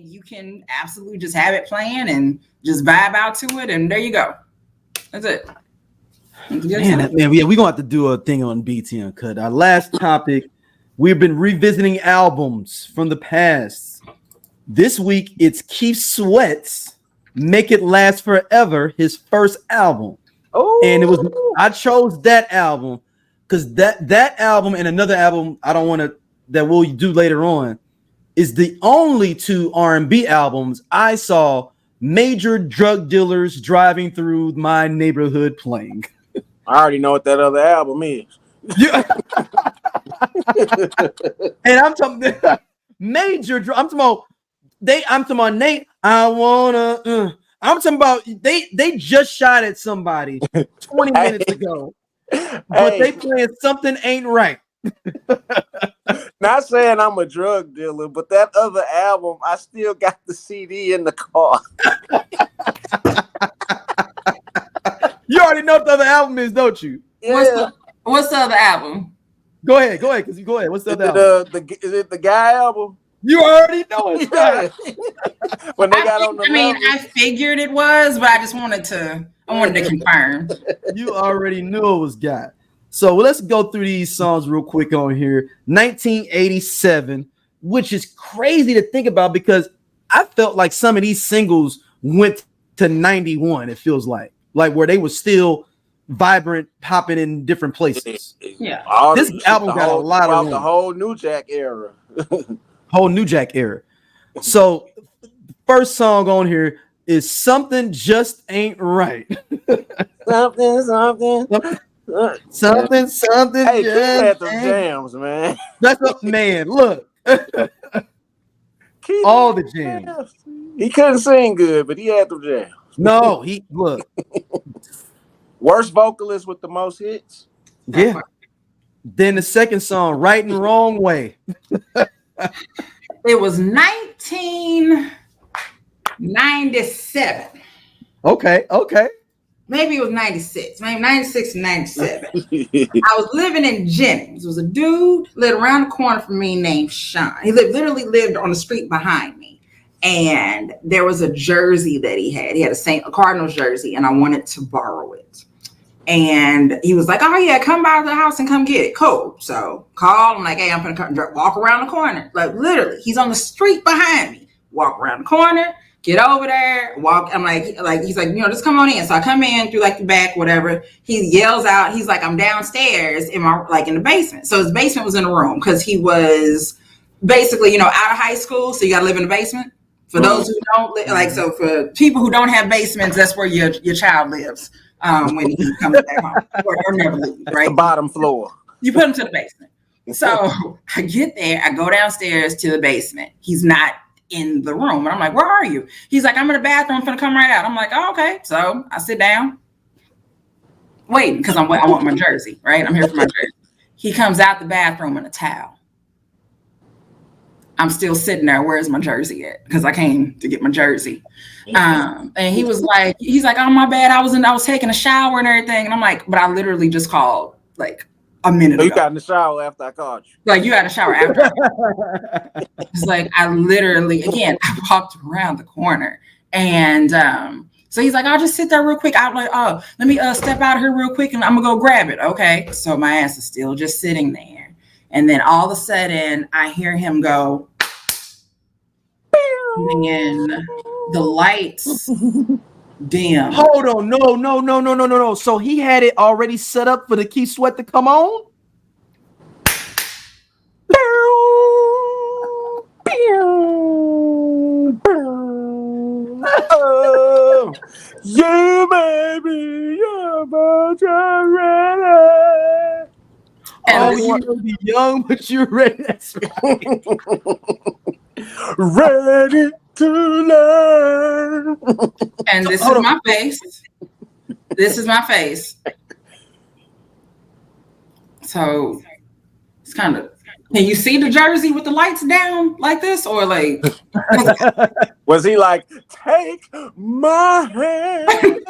and you can absolutely just have it playing and just vibe out to it, and there you go. That's it. Man, we're gonna have to do a thing on BT Uncut. Our last topic, we've been revisiting albums from the past. This week, it's Keith Sweat's "Make It Last Forever," his first album. Oh, and I chose that album because that album and another album that we'll do later on is the only two R&B albums I saw major drug dealers driving through my neighborhood playing. I already know what that other album is. Yeah. And I'm talking major. I'm talking about Nate. I'm talking about they just shot at somebody 20 minutes ago, but they playing Something Ain't Right. Not saying I'm a drug dealer, but that other album, I still got the CD in the car. You already know what the other album is, don't you? Yeah. What's the other album? Go ahead. Cause go ahead. What's the other album? Is it the Guy album? You already know it. Yeah. When they got on the I figured it was, but I just wanted to confirm. You already knew it was Guy. So let's go through these songs real quick on here. 1987, which is crazy to think about because I felt like some of these singles went to 91. It feels like where they were still vibrant, popping in different places. Yeah, this album got a lot of the whole New Jack era. Whole New Jack era. So the first song on here is "Something Just Ain't Right." Something. Hey, he had them jams, man. That's a man. Look, all the jams. He couldn't sing good, but he had them jams. No, look. Worst vocalist with the most hits. Yeah. Then the second song, "Right and Wrong Way." It was 1997. Okay. Maybe it was 96. Maybe 96 and 97. I was living in Jennings. There was a dude lived around the corner from me named Sean. He literally lived on the street behind me. And there was a jersey that he had. He had a Cardinals jersey, and I wanted to borrow it. And he was like, "Oh yeah, come by the house and come get it." Cool. So call. I'm like, "Hey, I'm gonna walk around the corner." Like literally, he's on the street behind me. Walk around the corner, get over there, walk. I'm like he's like, just come on in. So I come in through like the back, whatever. He yells out. He's like, "I'm downstairs in the basement." So his basement was in a room because he was basically, out of high school. So you got to live in the basement. For those who don't so for people who don't have basements, that's where your child lives. When he comes back home or never leave, right? The bottom floor. You put him to the basement. So I get there, I go downstairs to the basement. He's not in the room. And I'm like, "Where are you?" He's like, "I'm in the bathroom. I'm gonna come right out." I'm like, "Oh, okay." So I sit down, waiting because I want my jersey, right? I'm here for my jersey. He comes out the bathroom in a towel. I'm still sitting there. Where's my jersey at? Because I came to get my jersey. And he's like, "Oh, my bad. I was taking a shower and everything." And I'm like, "But I literally just called like a minute ago." You got in the shower after I called you. Like, you had a shower after. It's like, I walked around the corner. And so he's like, "I'll just sit there real quick." I'm like, "Oh, let me step out of here real quick and I'm going to go grab it." Okay. So my ass is still just sitting there. And then all of a sudden I hear him go, and the lights dim. Hold on. No. So he had it already set up for the Keith Sweat to come on? Oh, yeah, baby, you're about ready. Oh, you know the young, but you're ready. That's right. Ready to learn. And this is my face. This is my face. So it's kind of. Can you see the jersey with the lights down like this, or like? Was he like, "Take my hand"?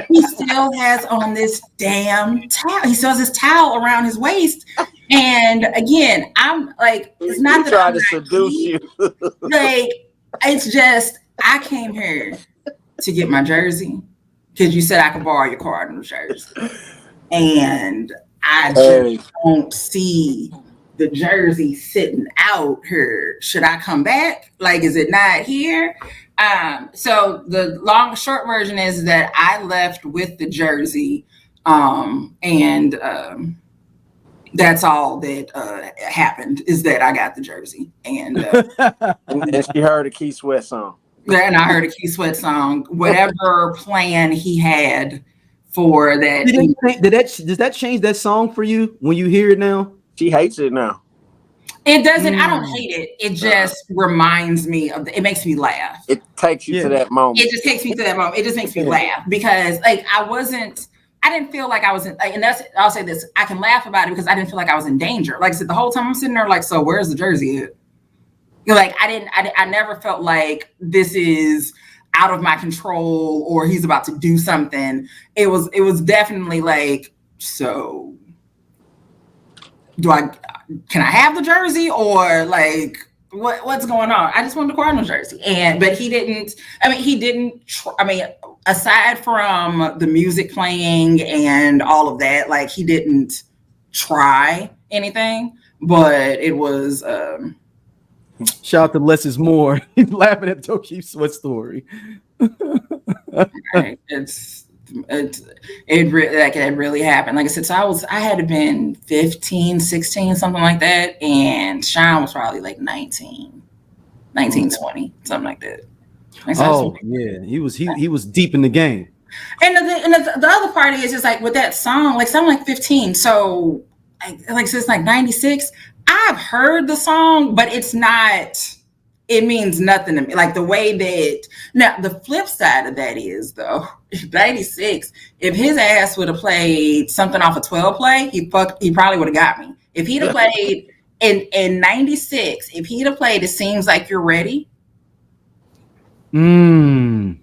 He still has on this damn towel. He still has this towel around his waist. And again, I'm like, it's not he that tried I'm to seduce you. like, It's just I came here to get my jersey because you said I could borrow your Cardinals jersey, and I just don't see the jersey sitting out here. Should I come back? Like, is it not here? So the short version is that I left with the jersey, and that's all that happened is that I got the jersey, and and she heard a Keith Sweat song. And I heard a Keith Sweat song. Whatever plan he had for that. Does that change that song for you when you hear it now? She hates it now. It doesn't. I don't hate it. It just reminds me of. It makes me laugh. It takes you to that moment. It just takes me to that moment. It just makes me laugh because, like, I didn't feel like I was in. Like, and that's. I'll say this. I can laugh about it because I didn't feel like I was in danger. Like I said, the whole time I'm sitting there, like, so where's the jersey at? Like I never felt like this is out of my control or he's about to do something. It was definitely like, so can I have the jersey or like what's going on? I just wanted the Cardinals jersey. But he didn't, aside from the music playing and all of that, like he didn't try anything, but it was, shout out to Less is More. He's laughing at the Keith Sweat story. Right. It really happened. Like I said, so I had to been 15, 16, something like that. And Sean was probably like 19, 20, something like that. Yeah. He was deep in the game. And the other part is just like with that song, like so I'm like 15. So like since like 96, I've heard the song, but it means nothing to me. Like the way that, now the flip side of that is though, 96, if his ass would have played something off a 12 play, he probably would have got me. If he'd have played in 96, if he'd have played It Seems Like You're Ready. I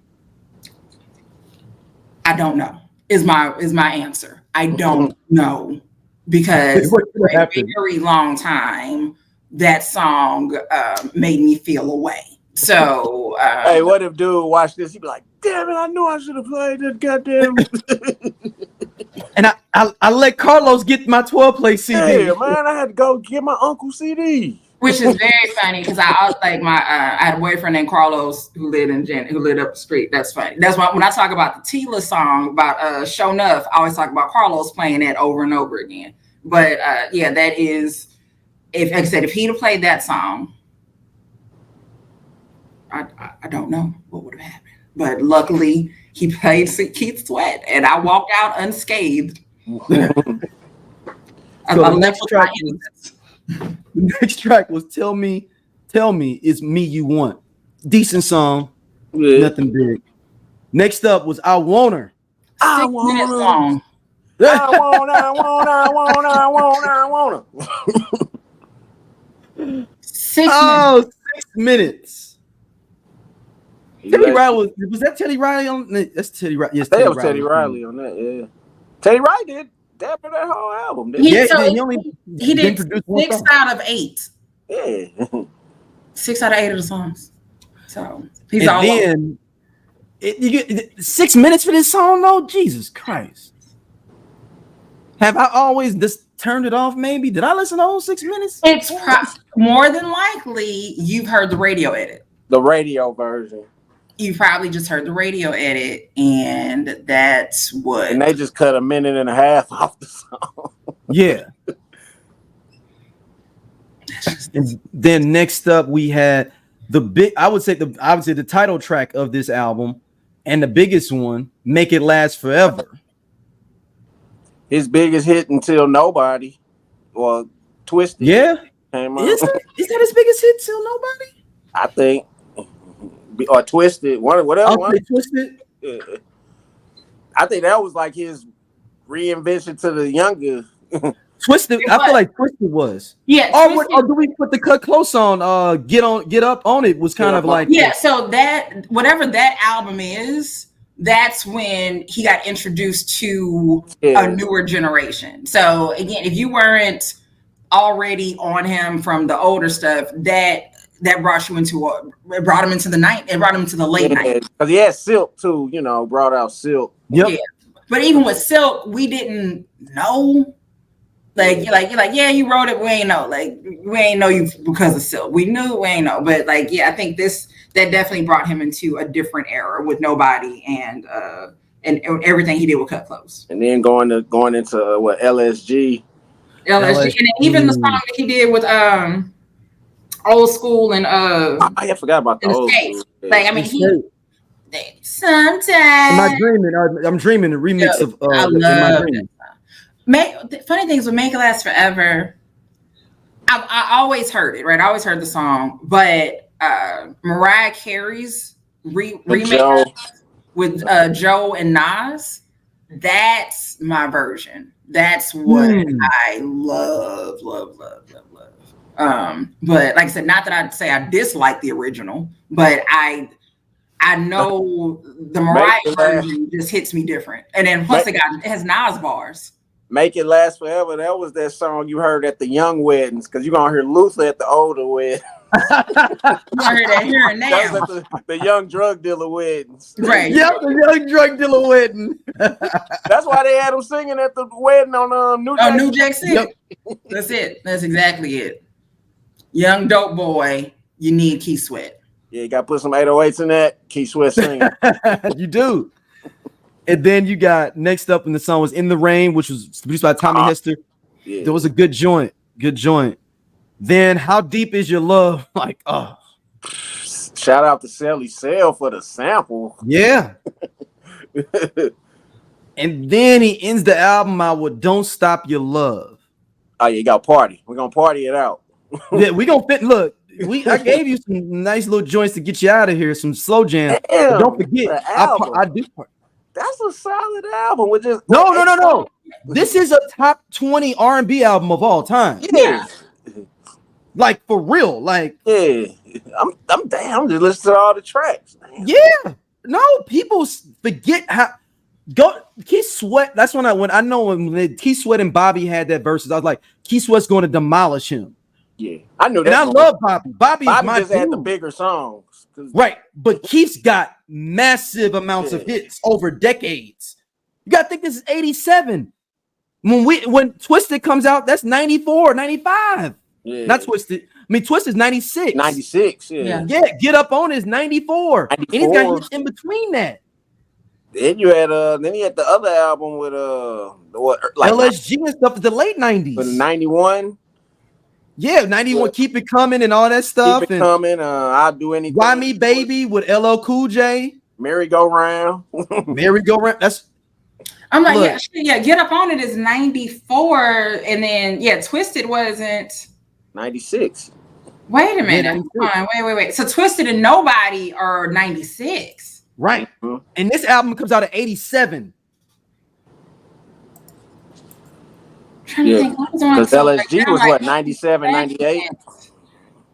don't know is my answer. I don't know. Because for a very long time, that song made me feel away. So, hey, what if dude watched this? He'd be like, "Damn it! I knew I should have played that goddamn." And I let Carlos get my 12-play CD. Hey, man, I had to go get my uncle CD. Which is very funny because I was like I had a boyfriend named Carlos who lived up the street. That's funny. That's why when I talk about the Tila song about Show Enough, I always talk about Carlos playing that over and over again. But yeah, that is, if like I said, if he'd have played that song, I don't know what would have happened. But luckily, he played Keith Sweat, and I walked out unscathed. I left with my innocence. The next track was Tell Me It's Me You Want. Decent song, nothing big. Next up was I Want Her. 6 minutes long. I want her. 6 minutes. Teddy Riley was that Teddy Riley on? That's Teddy Riley. Yes, that was Teddy Riley on that. Yeah, Teddy Riley did that whole album. He did 6 out of 8. Yeah, 6 out of 8 of the songs. So he's and all then you get 6 minutes for this song though. Jesus Christ! Have I always just turned it off? Maybe did I listen to the whole 6 minutes? It's more than likely you've heard the radio edit. The radio version. You probably just heard the radio edit, and that's what. And they just cut 1.5 minutes off the song. Yeah. And then next up we had I would say the title track of this album, and the biggest one, Make It Last Forever. His biggest hit until Nobody, or Twisted. Yeah. Is that his biggest hit till Nobody? I think. Or Twisted, whatever. Twisted. Yeah. I think that was like his reinvention to the younger. Twisted. I feel like Twisted was. Yeah. Or do we put the Cut Close on? Get Up on It was kind of like. Yeah. So that whatever that album is, that's when he got introduced to a newer generation. So again, if you weren't already on him from the older stuff, that that brought it brought him into the night. It brought him into the late night. Because he had Silk too, brought out Silk. Yep. Yeah. But even with Silk, we didn't know. Like you're like, yeah, you wrote it. We ain't know. Like we ain't know you because of Silk. We knew, we ain't know. But like, yeah, I think that definitely brought him into a different era with Nobody and everything he did with Cut Close. And then going into what LSG. LSG. And even the song that he did with Old School and I forgot about the Old School. Like, I mean, sometimes I'm dreaming the remix of I love it. Funny things with Make It Last Forever. I always heard it, right? I always heard the song, but Mariah Carey's remix with Joe and Nas, that's my version. That's what I love. But like I said, not that I'd say I dislike the original, but I know the Mariah version just hits me different. And then plus it has Nas bars. Make It Last Forever. That was that song you heard at the young weddings, because you're gonna hear Luther at the older wedding. You heard that here and now. That was at the young drug dealer weddings. Right. Yep, the young drug dealer wedding. That's why they had him singing at the wedding on New Jack City. Yep. That's it. That's exactly it. Young dope boy, you need Keith Sweat. Yeah, you got to put some 808s in that. Keith Sweat singing. You do. And then you got next up in the song was In the Rain, which was produced by Tommy Hester. Yeah. There was a good joint. Then How Deep Is Your Love? Like, shout out to Sally Sale for the sample. Yeah. And then he ends the album out with Don't Stop Your Love. Oh, yeah, you got party. We're gonna party it out. Yeah, we gonna fit. Look, I gave you some nice little joints to get you out of here, some slow jam. But don't forget, I do. That's a solid album. With just no. This is a top 20 R&B album of all time. Yeah. Like for real. Like I'm just listening to all the tracks. Damn. Yeah. No, people forget how Keith Sweat. That's when I know when Keith Sweat and Bobby had that verses, I was like, Keith Sweat's going to demolish him. Yeah, I knew that. And I love Bobby. Bobby just had the bigger songs. Right. But Keith's got massive amounts of hits over decades. You got to think this is 87. When Twisted comes out, that's 94, 95. Yeah. Not Twisted. I mean, Twisted's 96. 96, yeah. Yeah, Get Up On is 94. And he's got hits in between that. Then you had the other album with LSG and stuff in the late 90s. With 91. Yeah, 91, Keep It Coming and all that stuff. Keep It Coming, I'll Do Anything. Why Me Baby with LL Cool J. Merry Go Round. That's I'm like, Get Up On It is 94, and then Twisted wasn't 96. Wait a minute. Wait. So Twisted and Nobody are 96. Right. Mm-hmm. And this album comes out at 87. Because LSG was what, 97, 98?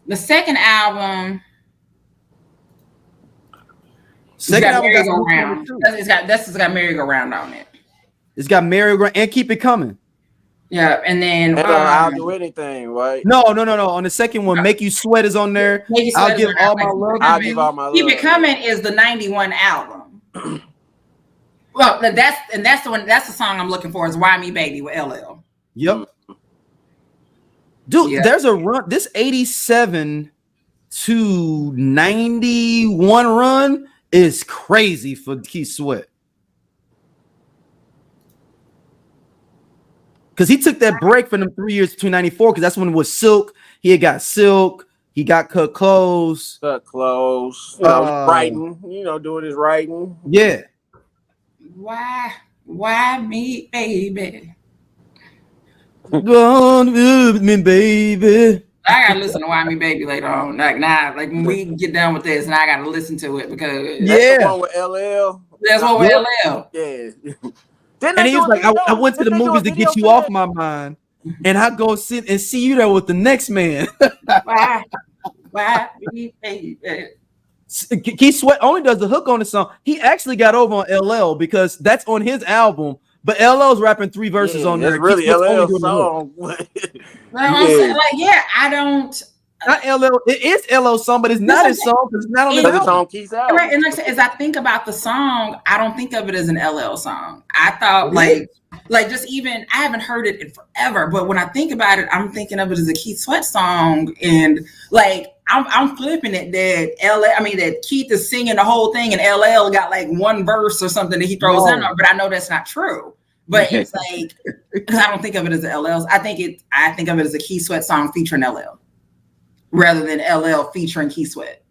The second album. Second album Merry-Go-Round. It's got Merry-Go-Round on it. It's got Merry-Go-Round and Keep It Coming. Yeah, and then I'll Do Anything, right? No. On the second one, Make You Sweat is on there. I'll Give All My Love. I'll Give All My Love. Keep It Coming is the 91 album. Well, that's the one. That's the song I'm looking for. Is Why Me Baby with LL. Yep. Dude, there's a run. This 87 to 91 run is crazy for Keith Sweat. Because he took that break from them 3 years between 94, because that's when it was Silk. He had got Silk. He got Cut Close. Writing, doing his writing. Yeah. Why me, baby? Gone with me, baby. I gotta listen to Why Me Baby later on. Like when we get done with this, and I gotta listen to it because that's the one with LL. That's one with LL. Yeah. And he was like, I went to the movies to get you off my mind, and I go sit and see you there with the next man. Why me, baby? Keith Sweat only does the hook on the song. He actually got over on LL because that's on his album. But LL's rapping 3 verses on there. It's really LL's song. I'm saying, I don't. not LL. It is LL song, but it's not his song because it's not on his Because it's album. on Keith's album. Right, and like I said, as I think about the song, I don't think of it as an LL song. I thought like just even I haven't heard it in forever, but when I think about it, I'm thinking of it as a Keith Sweat song, and like I'm flipping it that Keith is singing the whole thing, and LL got like one verse or something that he throws in there, but I know that's not true. But it's like because I don't think of it as an LL. I think of it as a Keith Sweat song featuring LL rather than LL featuring Keith Sweat.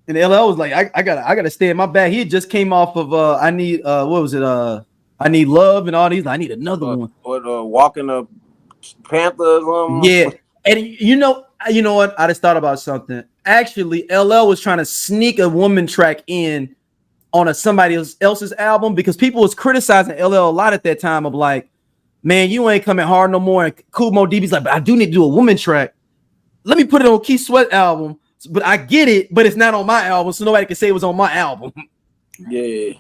And LL was like, I gotta stay in my bag. He had just came off of I need what was it? I need love and all these. I need another one. Or Walking the Panthers. Yeah. And you know what? I just thought about something. Actually, LL was trying to sneak a woman track in on somebody else's album because people was criticizing LL a lot at that time of like, man, you ain't coming hard no more. And Kool Moe DB's like, but I do need to do a woman track. Let me put it on Keith Sweat album. But I get it, but it's not on my album, so nobody can say it was on my album. Yeah.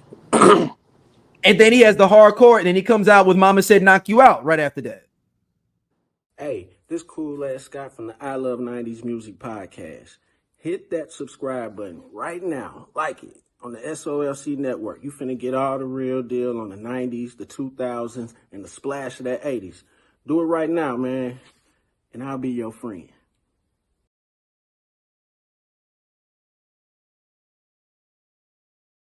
And then he has the hardcore, and then he comes out with Mama Said Knock You Out right after that. Hey, this cool ass Scott from the I Love 90s Music Podcast. Hit that subscribe button right now. Like it on the SOLC Network. You finna get all the real deal on the 90s, the 2000s, and the splash of that 80s. Do it right now, man, and I'll be your friend.